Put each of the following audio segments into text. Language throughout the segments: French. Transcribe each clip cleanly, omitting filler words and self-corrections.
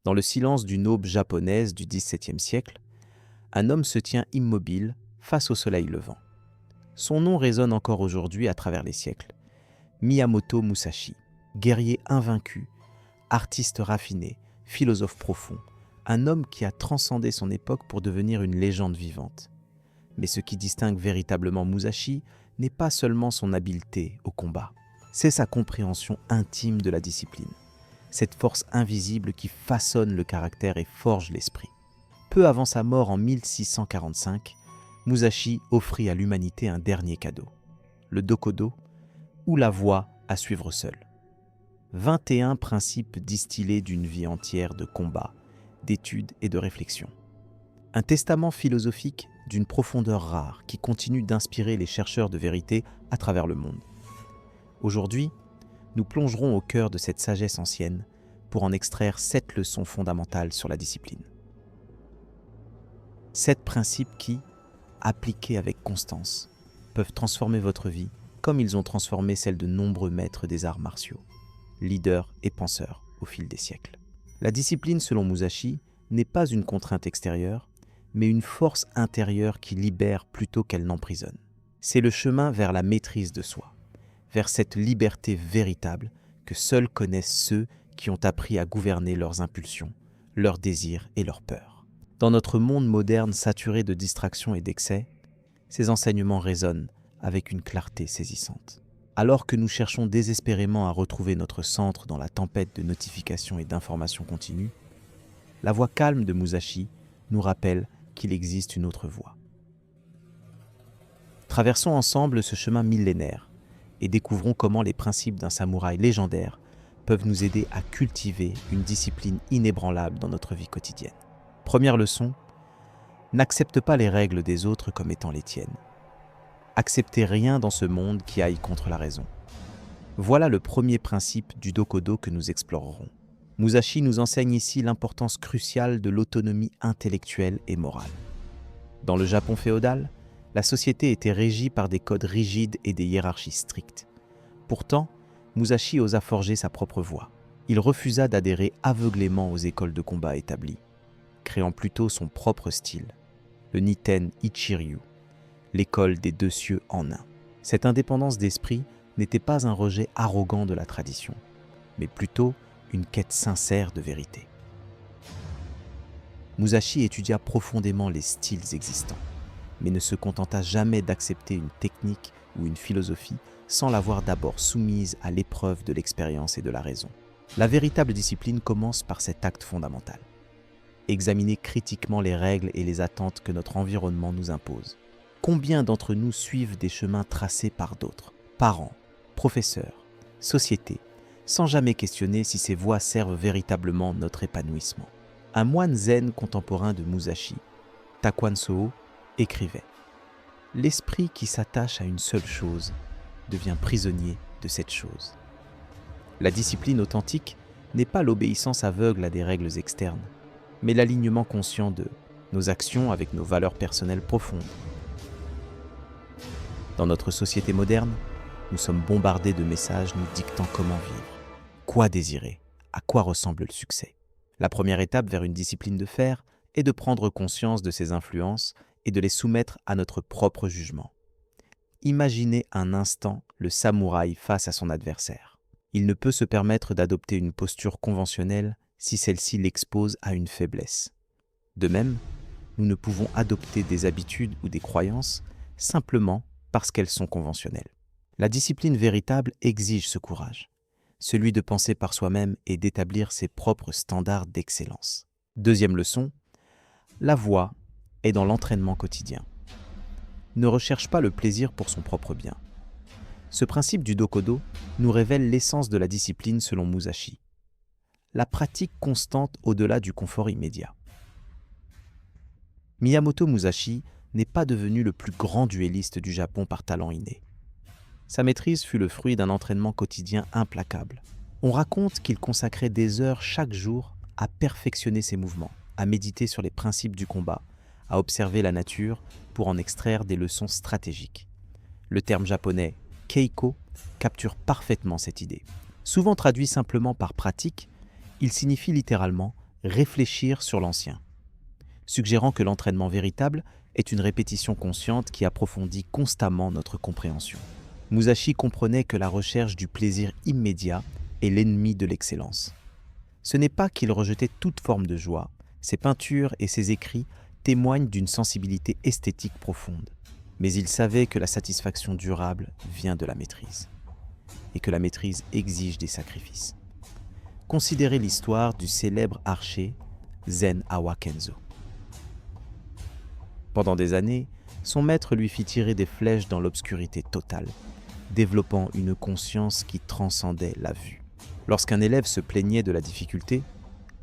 Dans le silence d'une aube japonaise du XVIIe siècle, un homme se tient immobile face au soleil levant. Son nom résonne encore aujourd'hui à travers les siècles. Miyamoto Musashi, guerrier invaincu, artiste raffiné, philosophe profond, un homme qui a transcendé son époque pour devenir une légende vivante. Mais ce qui distingue véritablement Musashi n'est pas seulement son habileté au combat, c'est sa compréhension intime de la discipline, cette force invisible qui façonne le caractère et forge l'esprit. Peu avant sa mort en 1645, Musashi offrit à l'humanité un dernier cadeau, le Dokodo, ou la voie à suivre seul. 21 principes distillés d'une vie entière de combat, d'études et de réflexion. Un testament philosophique d'une profondeur rare qui continue d'inspirer les chercheurs de vérité à travers le monde. Aujourd'hui, nous plongerons au cœur de cette sagesse ancienne pour en extraire 7 leçons fondamentales sur la discipline. 7 principes qui, appliqués avec constance, peuvent transformer votre vie comme ils ont transformé celle de nombreux maîtres des arts martiaux, leaders et penseurs au fil des siècles. La discipline, selon Musashi, n'est pas une contrainte extérieure, mais une force intérieure qui libère plutôt qu'elle n'emprisonne. C'est le chemin vers la maîtrise de soi, vers cette liberté véritable que seuls connaissent ceux qui ont appris à gouverner leurs impulsions, leurs désirs et leurs peurs. Dans notre monde moderne saturé de distractions et d'excès, ces enseignements résonnent avec une clarté saisissante. Alors que nous cherchons désespérément à retrouver notre centre dans la tempête de notifications et d'informations continues, la voix calme de Musashi nous rappelle qu'il existe une autre voie. Traversons ensemble ce chemin millénaire et découvrons comment les principes d'un samouraï légendaire peuvent nous aider à cultiver une discipline inébranlable dans notre vie quotidienne. Première leçon, n'accepte pas les règles des autres comme étant les tiennes. Acceptez rien dans ce monde qui aille contre la raison. Voilà le premier principe du Dokodo que nous explorerons. Musashi nous enseigne ici l'importance cruciale de l'autonomie intellectuelle et morale. Dans le Japon féodal, la société était régie par des codes rigides et des hiérarchies strictes. Pourtant, Musashi osa forger sa propre voie. Il refusa d'adhérer aveuglément aux écoles de combat établies, créant plutôt son propre style, le Niten Ichiryu, l'école des 2 cieux en un. Cette indépendance d'esprit n'était pas un rejet arrogant de la tradition, mais plutôt une quête sincère de vérité. Musashi étudia profondément les styles existants, mais ne se contenta jamais d'accepter une technique ou une philosophie sans l'avoir d'abord soumise à l'épreuve de l'expérience et de la raison. La véritable discipline commence par cet acte fondamental. Examiner critiquement les règles et les attentes que notre environnement nous impose. Combien d'entre nous suivent des chemins tracés par d'autres, parents, professeurs, sociétés, sans jamais questionner si ces voies servent véritablement notre épanouissement? Un moine zen contemporain de Musashi, Takuan Soho, écrivait « L'esprit qui s'attache à une seule chose devient prisonnier de cette chose. » La discipline authentique n'est pas l'obéissance aveugle à des règles externes, mais l'alignement conscient de nos actions avec nos valeurs personnelles profondes. Dans notre société moderne, nous sommes bombardés de messages nous dictant comment vivre, quoi désirer, à quoi ressemble le succès. La première étape vers une discipline de fer est de prendre conscience de ces influences et de les soumettre à notre propre jugement. Imaginez un instant le samouraï face à son adversaire. Il ne peut se permettre d'adopter une posture conventionnelle si celle-ci l'expose à une faiblesse. De même, nous ne pouvons adopter des habitudes ou des croyances simplement parce qu'elles sont conventionnelles. La discipline véritable exige ce courage, celui de penser par soi-même et d'établir ses propres standards d'excellence. Deuxième leçon, la voie est dans l'entraînement quotidien. Ne recherche pas le plaisir pour son propre bien. Ce principe du Dokodo nous révèle l'essence de la discipline selon Musashi. La pratique constante au-delà du confort immédiat. Miyamoto Musashi n'est pas devenu le plus grand duelliste du Japon par talent inné. Sa maîtrise fut le fruit d'un entraînement quotidien implacable. On raconte qu'il consacrait des heures chaque jour à perfectionner ses mouvements, à méditer sur les principes du combat, à observer la nature pour en extraire des leçons stratégiques. Le terme japonais « keiko » capture parfaitement cette idée. Souvent traduit simplement par pratique, il signifie littéralement réfléchir sur l'ancien, suggérant que l'entraînement véritable est une répétition consciente qui approfondit constamment notre compréhension. Musashi comprenait que la recherche du plaisir immédiat est l'ennemi de l'excellence. Ce n'est pas qu'il rejetait toute forme de joie, ses peintures et ses écrits témoignent d'une sensibilité esthétique profonde, mais il savait que la satisfaction durable vient de la maîtrise, et que la maîtrise exige des sacrifices. Considérez l'histoire du célèbre archer Zen Awa Kenzo. Pendant des années, son maître lui fit tirer des flèches dans l'obscurité totale, développant une conscience qui transcendait la vue. Lorsqu'un élève se plaignait de la difficulté,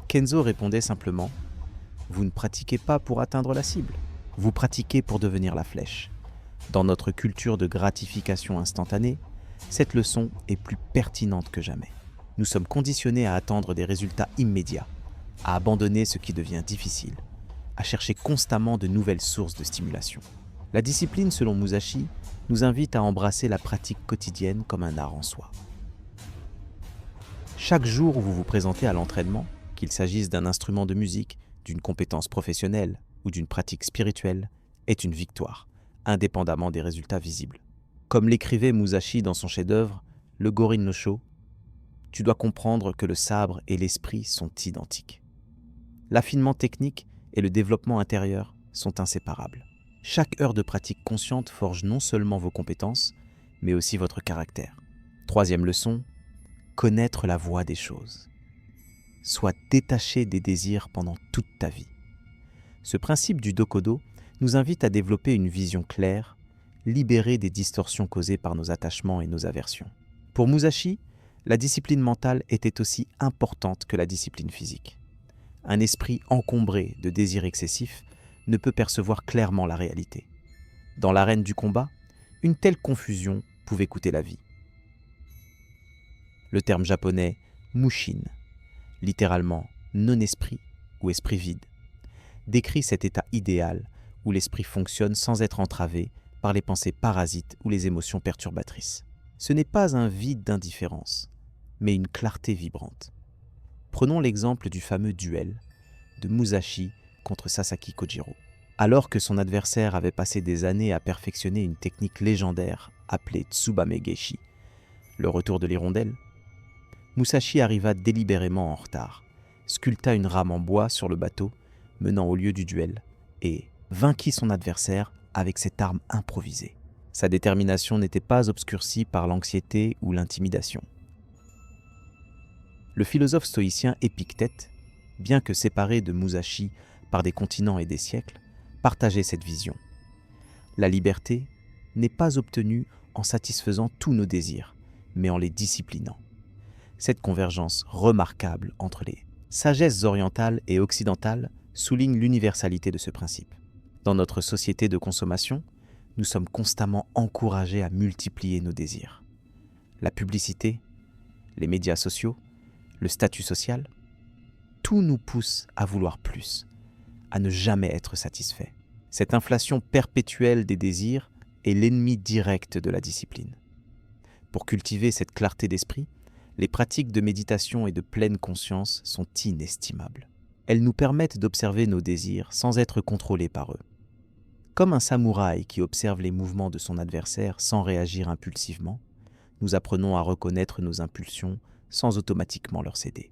Kenzo répondait simplement « Vous ne pratiquez pas pour atteindre la cible, vous pratiquez pour devenir la flèche. » Dans notre culture de gratification instantanée, cette leçon est plus pertinente que jamais. Nous sommes conditionnés à attendre des résultats immédiats, à abandonner ce qui devient difficile, à chercher constamment de nouvelles sources de stimulation. La discipline, selon Musashi, nous invite à embrasser la pratique quotidienne comme un art en soi. Chaque jour où vous vous présentez à l'entraînement, qu'il s'agisse d'un instrument de musique, d'une compétence professionnelle ou d'une pratique spirituelle, est une victoire, indépendamment des résultats visibles. Comme l'écrivait Musashi dans son chef-d'œuvre, le Gorin no Sho, tu dois comprendre que le sabre et l'esprit sont identiques. L'affinement technique et le développement intérieur sont inséparables. Chaque heure de pratique consciente forge non seulement vos compétences, mais aussi votre caractère. Troisième leçon, connaître la voie des choses. Sois détaché des désirs pendant toute ta vie. Ce principe du Dokodo nous invite à développer une vision claire, libérée des distorsions causées par nos attachements et nos aversions. Pour Musashi, la discipline mentale était aussi importante que la discipline physique. Un esprit encombré de désirs excessifs ne peut percevoir clairement la réalité. Dans l'arène du combat, une telle confusion pouvait coûter la vie. Le terme japonais « mushin », littéralement « non-esprit » ou « esprit vide », décrit cet état idéal où l'esprit fonctionne sans être entravé par les pensées parasites ou les émotions perturbatrices. Ce n'est pas un vide d'indifférence, mais une clarté vibrante. Prenons l'exemple du fameux duel de Musashi contre Sasaki Kojiro. Alors que son adversaire avait passé des années à perfectionner une technique légendaire appelée Tsubame Geshi, le retour de l'hirondelle, Musashi arriva délibérément en retard, sculpta une rame en bois sur le bateau menant au lieu du duel et vainquit son adversaire avec cette arme improvisée. Sa détermination n'était pas obscurcie par l'anxiété ou l'intimidation. Le philosophe stoïcien Épictète, bien que séparé de Musashi par des continents et des siècles, partageait cette vision. La liberté n'est pas obtenue en satisfaisant tous nos désirs, mais en les disciplinant. Cette convergence remarquable entre les sagesses orientales et occidentales souligne l'universalité de ce principe. Dans notre société de consommation, nous sommes constamment encouragés à multiplier nos désirs. La publicité, les médias sociaux, le statut social, tout nous pousse à vouloir plus, à ne jamais être satisfait. Cette inflation perpétuelle des désirs est l'ennemi direct de la discipline. Pour cultiver cette clarté d'esprit, les pratiques de méditation et de pleine conscience sont inestimables. Elles nous permettent d'observer nos désirs sans être contrôlés par eux. Comme un samouraï qui observe les mouvements de son adversaire sans réagir impulsivement, nous apprenons à reconnaître nos impulsions sans automatiquement leur céder.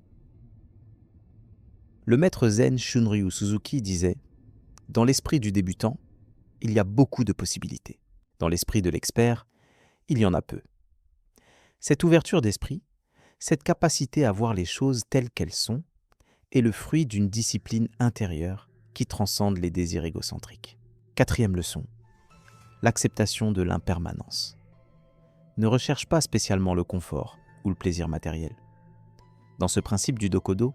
Le maître zen Shunryu Suzuki disait « Dans l'esprit du débutant, il y a beaucoup de possibilités. Dans l'esprit de l'expert, il y en a peu. » Cette ouverture d'esprit, cette capacité à voir les choses telles qu'elles sont, est le fruit d'une discipline intérieure qui transcende les désirs égocentriques. Quatrième leçon, l'acceptation de l'impermanence. Ne recherche pas spécialement le confort ou le plaisir matériel. Dans ce principe du Dokodo,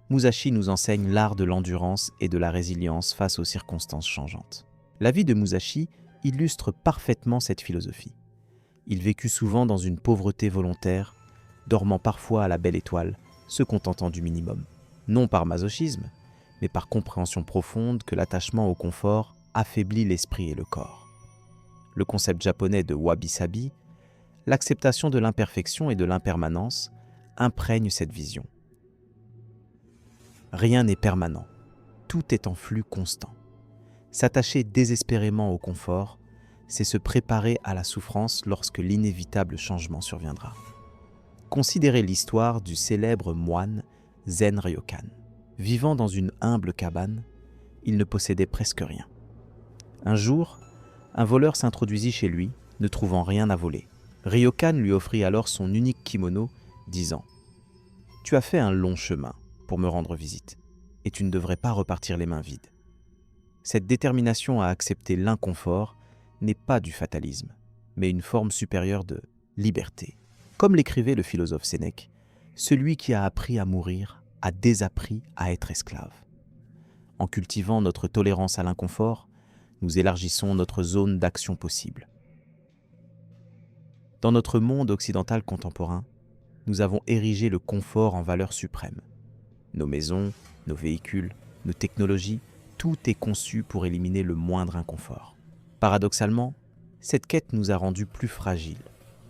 Musashi nous enseigne l'art de l'endurance et de la résilience face aux circonstances changeantes. La vie de Musashi illustre parfaitement cette philosophie. Il vécut souvent dans une pauvreté volontaire, dormant parfois à la belle étoile, se contentant du minimum. Non par masochisme, mais par compréhension profonde que l'attachement au confort affaiblit l'esprit et le corps. Le concept japonais de wabi-sabi, l'acceptation de l'imperfection et de l'impermanence, imprègne cette vision. Rien n'est permanent. Tout est en flux constant. S'attacher désespérément au confort, c'est se préparer à la souffrance lorsque l'inévitable changement surviendra. Considérez l'histoire du célèbre moine Zen Ryokan. Vivant dans une humble cabane, il ne possédait presque rien. Un jour, un voleur s'introduisit chez lui, ne trouvant rien à voler. Ryokan lui offrit alors son unique kimono, disant « Tu as fait un long chemin pour me rendre visite, et tu ne devrais pas repartir les mains vides. » Cette détermination à accepter l'inconfort n'est pas du fatalisme, mais une forme supérieure de liberté. Comme l'écrivait le philosophe Sénèque, celui qui a appris à mourir a désappris à être esclave. En cultivant notre tolérance à l'inconfort, nous élargissons notre zone d'action possible. Dans notre monde occidental contemporain, nous avons érigé le confort en valeur suprême. Nos maisons, nos véhicules, nos technologies, tout est conçu pour éliminer le moindre inconfort. Paradoxalement, cette quête nous a rendus plus fragiles,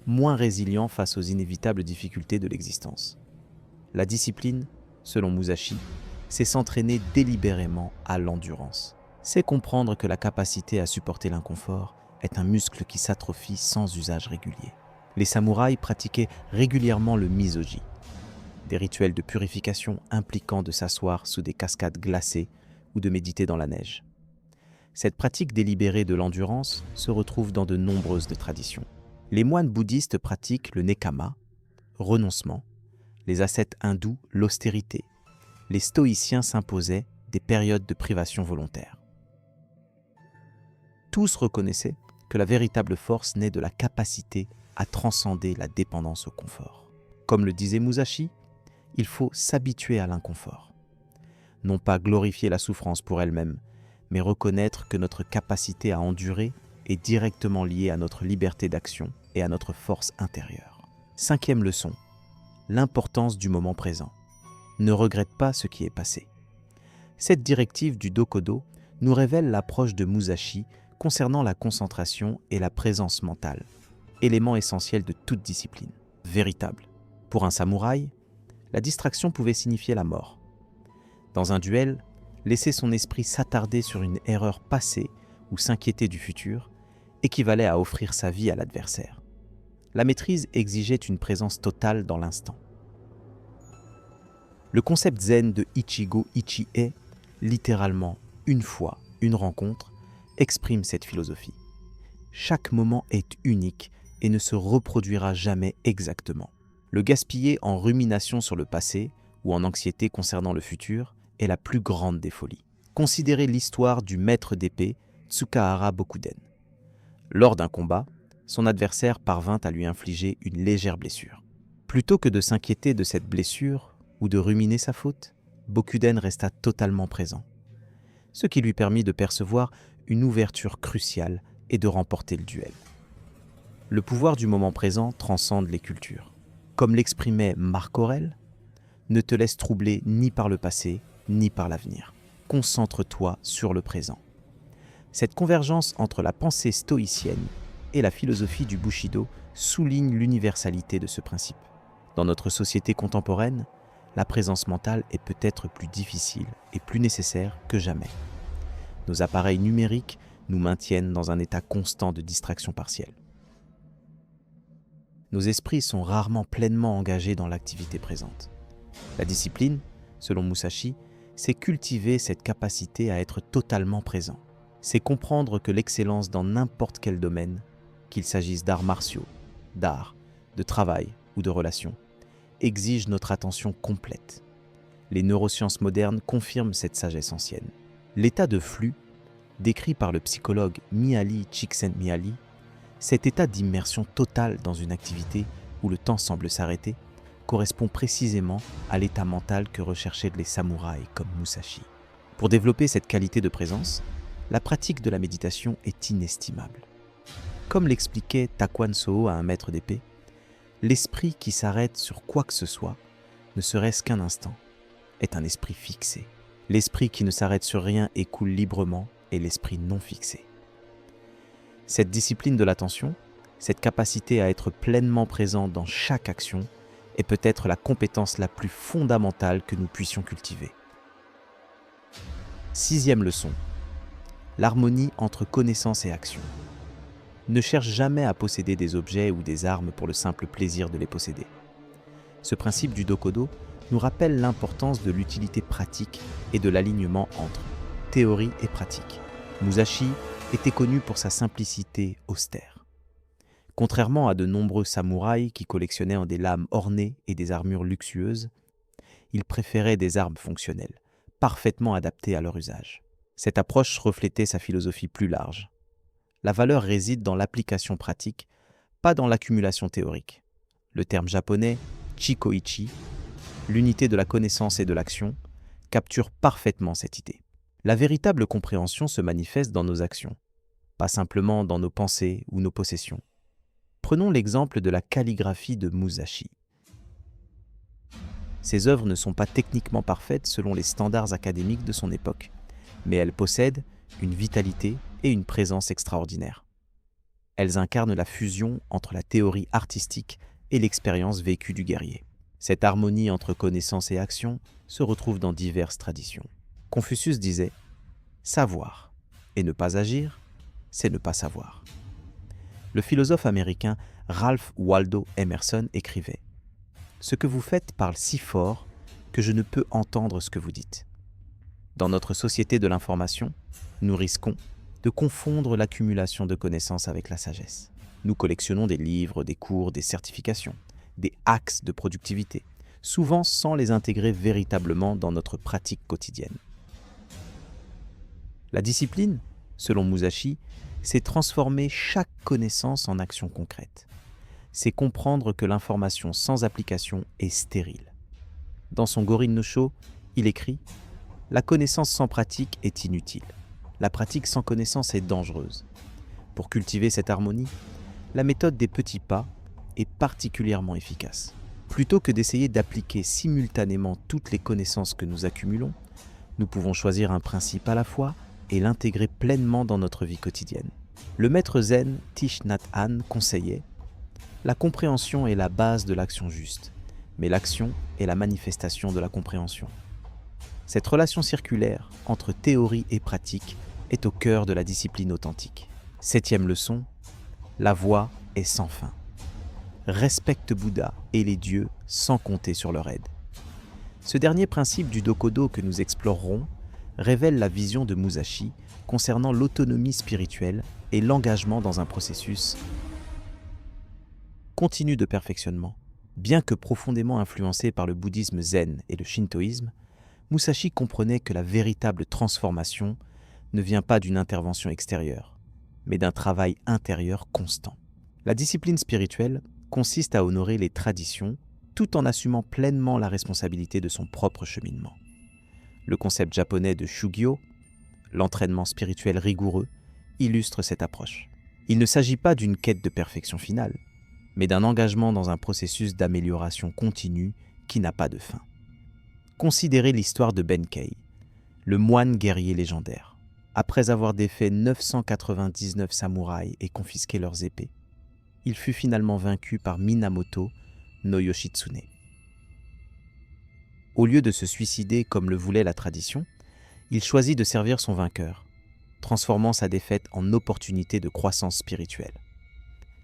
moins résilients face aux inévitables difficultés de l'existence. La discipline, selon Musashi, c'est s'entraîner délibérément à l'endurance. C'est comprendre que la capacité à supporter l'inconfort est un muscle qui s'atrophie sans usage régulier. Les samouraïs pratiquaient régulièrement le misogi, des rituels de purification impliquant de s'asseoir sous des cascades glacées ou de méditer dans la neige. Cette pratique délibérée de l'endurance se retrouve dans de nombreuses traditions. Les moines bouddhistes pratiquent le nekama, renoncement, les ascètes hindous, l'austérité. Les stoïciens s'imposaient des périodes de privation volontaire. Tous reconnaissaient que la véritable force naît de la capacité à transcender la dépendance au confort. Comme le disait Musashi, il faut s'habituer à l'inconfort. Non pas glorifier la souffrance pour elle-même, mais reconnaître que notre capacité à endurer est directement liée à notre liberté d'action et à notre force intérieure. 5e leçon, l'importance du moment présent. Ne regrette pas ce qui est passé. Cette directive du Dokodo nous révèle l'approche de Musashi concernant la concentration et la présence mentale, élément essentiel de toute discipline. Véritable. Pour un samouraï, la distraction pouvait signifier la mort. Dans un duel, laisser son esprit s'attarder sur une erreur passée ou s'inquiéter du futur équivalait à offrir sa vie à l'adversaire. La maîtrise exigeait une présence totale dans l'instant. Le concept zen de Ichigo Ichi-e, littéralement une fois, une rencontre, exprime cette philosophie. Chaque moment est unique et ne se reproduira jamais exactement. Le gaspiller en rumination sur le passé ou en anxiété concernant le futur est la plus grande des folies. Considérez l'histoire du maître d'épée Tsukahara Bokuden. Lors d'un combat, son adversaire parvint à lui infliger une légère blessure. Plutôt que de s'inquiéter de cette blessure ou de ruminer sa faute, Bokuden resta totalement présent, ce qui lui permit de percevoir une ouverture cruciale et de remporter le duel. Le pouvoir du moment présent transcende les cultures. Comme l'exprimait Marc Aurèle, ne te laisse troubler ni par le passé, ni par l'avenir. Concentre-toi sur le présent. Cette convergence entre la pensée stoïcienne et la philosophie du Bushido souligne l'universalité de ce principe. Dans notre société contemporaine, la présence mentale est peut-être plus difficile et plus nécessaire que jamais. Nos appareils numériques nous maintiennent dans un état constant de distraction partielle. Nos esprits sont rarement pleinement engagés dans l'activité présente. La discipline, selon Musashi, c'est cultiver cette capacité à être totalement présent. C'est comprendre que l'excellence dans n'importe quel domaine, qu'il s'agisse d'arts martiaux, d'art, de travail ou de relations, exige notre attention complète. Les neurosciences modernes confirment cette sagesse ancienne. L'état de flux, décrit par le psychologue Mihaly Csikszentmihalyi, cet état d'immersion totale dans une activité où le temps semble s'arrêter, correspond précisément à l'état mental que recherchaient les samouraïs comme Musashi. Pour développer cette qualité de présence, la pratique de la méditation est inestimable. Comme l'expliquait Takuan Soho à un maître d'épée, l'esprit qui s'arrête sur quoi que ce soit, ne serait-ce qu'un instant, est un esprit fixé. L'esprit qui ne s'arrête sur rien et coule librement est l'esprit non fixé. Cette discipline de l'attention, cette capacité à être pleinement présent dans chaque action, est peut-être la compétence la plus fondamentale que nous puissions cultiver. 6e leçon. L'harmonie entre connaissance et action. Ne cherche jamais à posséder des objets ou des armes pour le simple plaisir de les posséder. Ce principe du Dokodo nous rappelle l'importance de l'utilité pratique et de l'alignement entre théorie et pratique. Musashi était connu pour sa simplicité austère. Contrairement à de nombreux samouraïs qui collectionnaient des lames ornées et des armures luxueuses, il préférait des armes fonctionnelles, parfaitement adaptées à leur usage. Cette approche reflétait sa philosophie plus large. La valeur réside dans l'application pratique, pas dans l'accumulation théorique. Le terme japonais chikoichi, l'unité de la connaissance et de l'action, capture parfaitement cette idée. La véritable compréhension se manifeste dans nos actions, pas simplement dans nos pensées ou nos possessions. Prenons l'exemple de la calligraphie de Musashi. Ses œuvres ne sont pas techniquement parfaites selon les standards académiques de son époque, mais elles possèdent une vitalité et une présence extraordinaires. Elles incarnent la fusion entre la théorie artistique et l'expérience vécue du guerrier. Cette harmonie entre connaissance et action se retrouve dans diverses traditions. Confucius disait « Savoir et ne pas agir, c'est ne pas savoir ». Le philosophe américain Ralph Waldo Emerson écrivait « Ce que vous faites parle si fort que je ne peux entendre ce que vous dites ». Dans notre société de l'information, nous risquons de confondre l'accumulation de connaissances avec la sagesse. Nous collectionnons des livres, des cours, des certifications, des hacks de productivité, souvent sans les intégrer véritablement dans notre pratique quotidienne. La discipline, selon Musashi, c'est transformer chaque connaissance en action concrète. C'est comprendre que l'information sans application est stérile. Dans son Gorin no Sho, il écrit « La connaissance sans pratique est inutile. La pratique sans connaissance est dangereuse. Pour cultiver cette harmonie, la méthode des petits pas est particulièrement efficace. Plutôt que d'essayer d'appliquer simultanément toutes les connaissances que nous accumulons, nous pouvons choisir un principe à la fois et l'intégrer pleinement dans notre vie quotidienne. Le maître zen Thich Nhat Hanh conseillait « La compréhension est la base de l'action juste, mais l'action est la manifestation de la compréhension. » Cette relation circulaire entre théorie et pratique est au cœur de la discipline authentique. 7e leçon, la voie est sans fin. Respecte Bouddha et les dieux sans compter sur leur aide. Ce dernier principe du Dokodo que nous explorerons révèle la vision de Musashi concernant l'autonomie spirituelle et l'engagement dans un processus continu de perfectionnement. Bien que profondément influencé par le bouddhisme zen et le shintoïsme, Musashi comprenait que la véritable transformation ne vient pas d'une intervention extérieure, mais d'un travail intérieur constant. La discipline spirituelle consiste à honorer les traditions tout en assumant pleinement la responsabilité de son propre cheminement. Le concept japonais de Shugyo, l'entraînement spirituel rigoureux, illustre cette approche. Il ne s'agit pas d'une quête de perfection finale, mais d'un engagement dans un processus d'amélioration continue qui n'a pas de fin. Considérez l'histoire de Benkei, le moine guerrier légendaire. Après avoir défait 999 samouraïs et confisqué leurs épées, il fut finalement vaincu par Minamoto no Yoshitsune. Au lieu de se suicider comme le voulait la tradition, il choisit de servir son vainqueur, transformant sa défaite en opportunité de croissance spirituelle.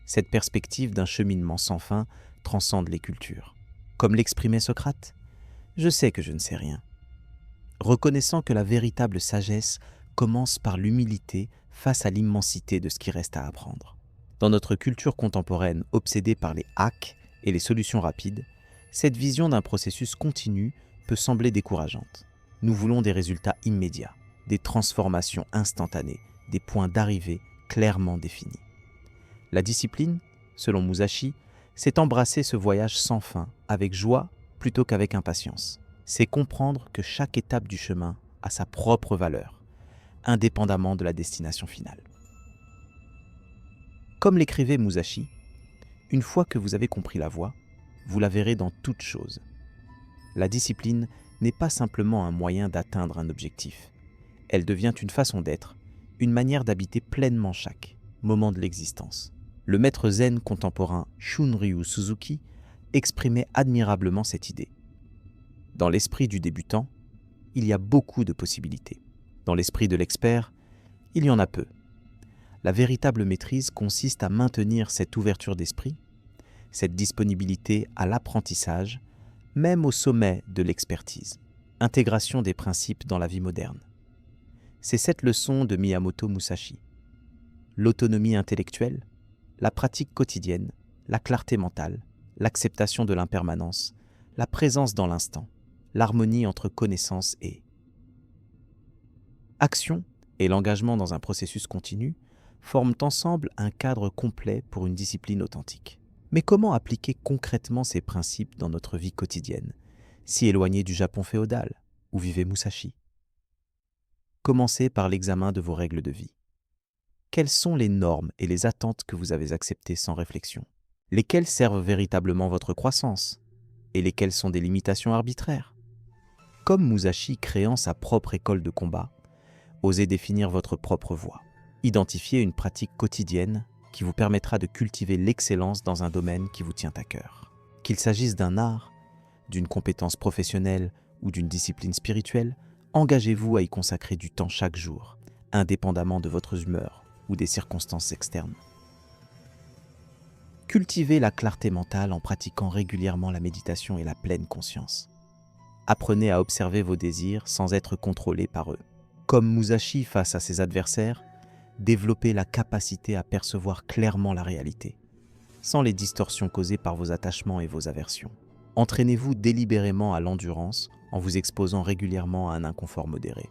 Cette perspective d'un cheminement sans fin transcende les cultures. Comme l'exprimait Socrate, « Je sais que je ne sais rien ». Reconnaissant que la véritable sagesse commence par l'humilité face à l'immensité de ce qui reste à apprendre. Dans notre culture contemporaine obsédée par les hacks et les solutions rapides, cette vision d'un processus continu peut sembler décourageante. Nous voulons des résultats immédiats, des transformations instantanées, des points d'arrivée clairement définis. La discipline, selon Musashi, c'est embrasser ce voyage sans fin avec joie plutôt qu'avec impatience. C'est comprendre que chaque étape du chemin a sa propre valeur, indépendamment de la destination finale. Comme l'écrivait Musashi, une fois que vous avez compris la voie, vous la verrez dans toute chose. La discipline n'est pas simplement un moyen d'atteindre un objectif. Elle devient une façon d'être, une manière d'habiter pleinement chaque moment de l'existence. Le maître zen contemporain Shunryu Suzuki exprimait admirablement cette idée. Dans l'esprit du débutant, il y a beaucoup de possibilités. Dans l'esprit de l'expert, il y en a peu. La véritable maîtrise consiste à maintenir cette ouverture d'esprit, cette disponibilité à l'apprentissage, même au sommet de l'expertise. Intégration des principes dans la vie moderne. C'est cette leçon de Miyamoto Musashi. L'autonomie intellectuelle, la pratique quotidienne, la clarté mentale, l'acceptation de l'impermanence, la présence dans l'instant, l'harmonie entre connaissance et action et l'engagement dans un processus continu forment ensemble un cadre complet pour une discipline authentique. Mais comment appliquer concrètement ces principes dans notre vie quotidienne, si éloignée du Japon féodal, où vivait Musashi? Commencez par l'examen de vos règles de vie. Quelles sont les normes et les attentes que vous avez acceptées sans réflexion? Lesquelles servent véritablement votre croissance? Et lesquelles sont des limitations arbitraires? Comme Musashi créant sa propre école de combat, osez définir votre propre voie. Identifiez une pratique quotidienne qui vous permettra de cultiver l'excellence dans un domaine qui vous tient à cœur. Qu'il s'agisse d'un art, d'une compétence professionnelle ou d'une discipline spirituelle, engagez-vous à y consacrer du temps chaque jour, indépendamment de votre humeur ou des circonstances externes. Cultivez la clarté mentale en pratiquant régulièrement la méditation et la pleine conscience. Apprenez à observer vos désirs sans être contrôlé par eux. Comme Musashi face à ses adversaires, développez la capacité à percevoir clairement la réalité, sans les distorsions causées par vos attachements et vos aversions. Entraînez-vous délibérément à l'endurance en vous exposant régulièrement à un inconfort modéré.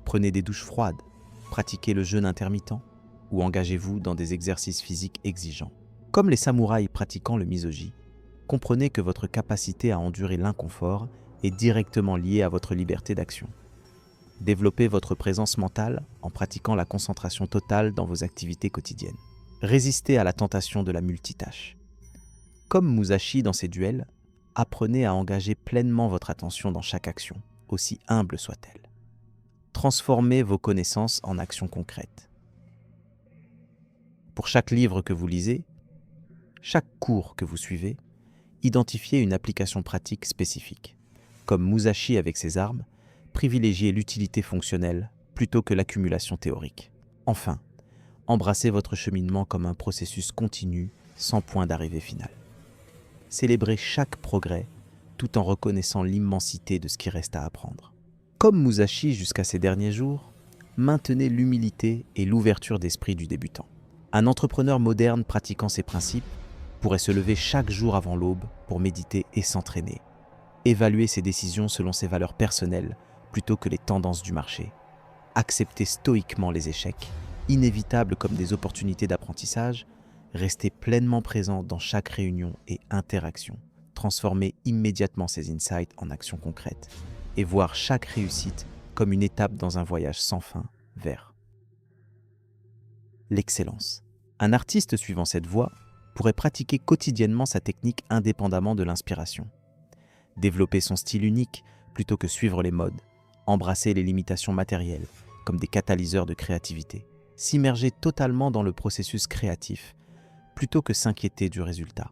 Prenez des douches froides, pratiquez le jeûne intermittent ou engagez-vous dans des exercices physiques exigeants. Comme les samouraïs pratiquant le misogi, comprenez que votre capacité à endurer l'inconfort est directement liée à votre liberté d'action. Développez votre présence mentale en pratiquant la concentration totale dans vos activités quotidiennes. Résistez à la tentation de la multitâche. Comme Musashi dans ses duels, apprenez à engager pleinement votre attention dans chaque action, aussi humble soit-elle. Transformez vos connaissances en actions concrètes. Pour chaque livre que vous lisez, chaque cours que vous suivez, identifiez une application pratique spécifique. Comme Musashi avec ses armes, privilégiez l'utilité fonctionnelle plutôt que l'accumulation théorique. Enfin, embrassez votre cheminement comme un processus continu sans point d'arrivée final. Célébrez chaque progrès tout en reconnaissant l'immensité de ce qui reste à apprendre. Comme Musashi jusqu'à ses derniers jours, maintenez l'humilité et l'ouverture d'esprit du débutant. Un entrepreneur moderne pratiquant ces principes pourrait se lever chaque jour avant l'aube pour méditer et s'entraîner. Évaluer ses décisions selon ses valeurs personnelles plutôt que les tendances du marché. Accepter stoïquement les échecs, inévitables comme des opportunités d'apprentissage, rester pleinement présent dans chaque réunion et interaction, transformer immédiatement ses insights en actions concrètes et voir chaque réussite comme une étape dans un voyage sans fin vers l'excellence. Un artiste suivant cette voie pourrait pratiquer quotidiennement sa technique indépendamment de l'inspiration. Développer son style unique plutôt que suivre les modes, embrasser les limitations matérielles comme des catalyseurs de créativité, s'immerger totalement dans le processus créatif plutôt que s'inquiéter du résultat.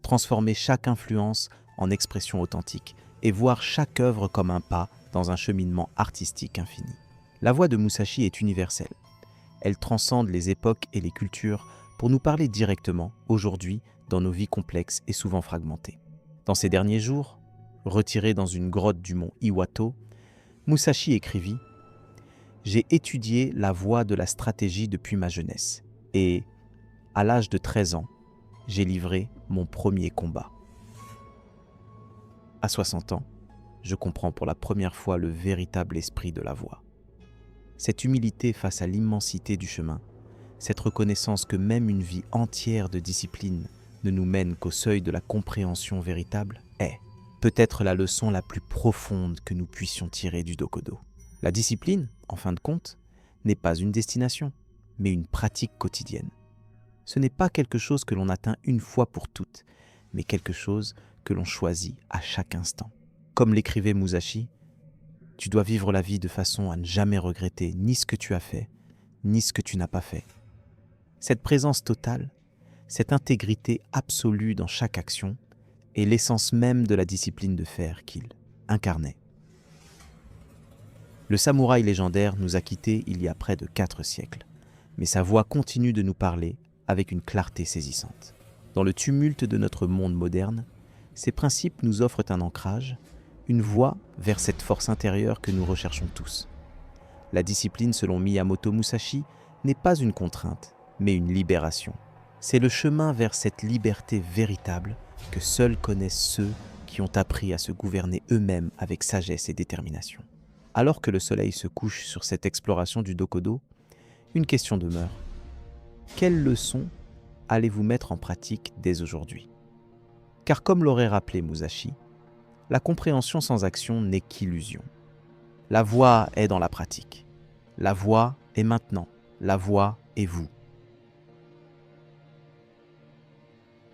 Transformer chaque influence en expression authentique et voir chaque œuvre comme un pas dans un cheminement artistique infini. La voix de Musashi est universelle. Elle transcende les époques et les cultures pour nous parler directement, aujourd'hui, dans nos vies complexes et souvent fragmentées. Dans ces derniers jours, retiré dans une grotte du mont Iwato, Musashi écrivit « J'ai étudié la voie de la stratégie depuis ma jeunesse et, à l'âge de 13 ans, j'ai livré mon premier combat. À 60 ans, je comprends pour la première fois le véritable esprit de la voie. Cette humilité face à l'immensité du chemin, cette reconnaissance que même une vie entière de discipline ne nous mène qu'au seuil de la compréhension véritable est peut-être la leçon la plus profonde que nous puissions tirer du Dokodo. La discipline, en fin de compte, n'est pas une destination, mais une pratique quotidienne. Ce n'est pas quelque chose que l'on atteint une fois pour toutes, mais quelque chose que l'on choisit à chaque instant. Comme l'écrivait Musashi, tu dois vivre la vie de façon à ne jamais regretter ni ce que tu as fait, ni ce que tu n'as pas fait. Cette présence totale, cette intégrité absolue dans chaque action, est l'essence même de la discipline de fer qu'il incarnait. Le samouraï légendaire nous a quittés il y a près de 4 siècles, mais sa voix continue de nous parler avec une clarté saisissante. Dans le tumulte de notre monde moderne, ces principes nous offrent un ancrage, une voie vers cette force intérieure que nous recherchons tous. La discipline, selon Miyamoto Musashi, n'est pas une contrainte, mais une libération. C'est le chemin vers cette liberté véritable que seuls connaissent ceux qui ont appris à se gouverner eux-mêmes avec sagesse et détermination. Alors que le soleil se couche sur cette exploration du Dokodo, une question demeure. Quelles leçons allez-vous mettre en pratique dès aujourd'hui ? Car comme l'aurait rappelé Musashi, la compréhension sans action n'est qu'illusion. La voie est dans la pratique. La voie est maintenant. La voie est vous.